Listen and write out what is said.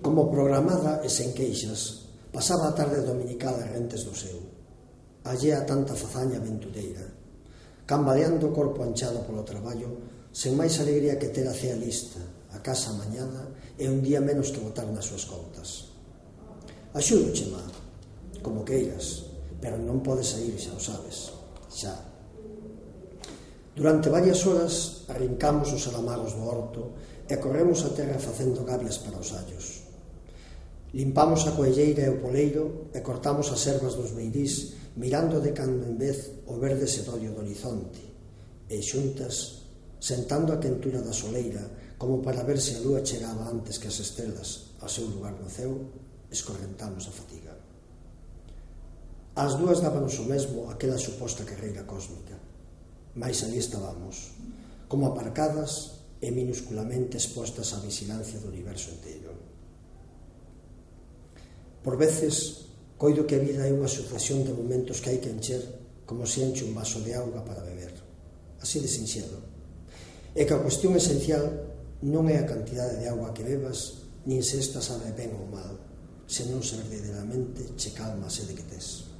Como programada e sen queixas, pasaba a tarde dominical errentes do seu, allea a tanta fazaña aventureira, cambaleando o corpo anchado polo traballo, sen máis alegría que ter a cea lista, a casa amañada e un día menos que botar nas súas contas. Axúdoche, má, como queiras, pero non podes sair, xa o sabes, xa. Durante varias horas arrincamos os alamagos do horto e corremos a terra facendo gabias para os allos. Limpamos a coelleira e o poleiro e cortamos as ervas dos meirís mirando de cando en vez o verde sedorio do horizonte e xuntas, sentando a quentura da soleira como para ver se a lúa chegaba antes que as estrelas ao seu lugar no ceo, escorrentamos a fatiga. As dúas dábanos o mesmo aquela suposta carreira cósmica, mais ali estábamos, como aparcadas e minúsculamente expostas á vigilancia do universo inteiro. Por veces, coido que a vida é unha sucesión de momentos que hai que encher como se enche un vaso de auga para beber. Así de sinxelo. E que a cuestión esencial non é a cantidade de auga que bebas, nin se esta sabe ben ou mal, senón se verdadeiramente che calma a sede que tes.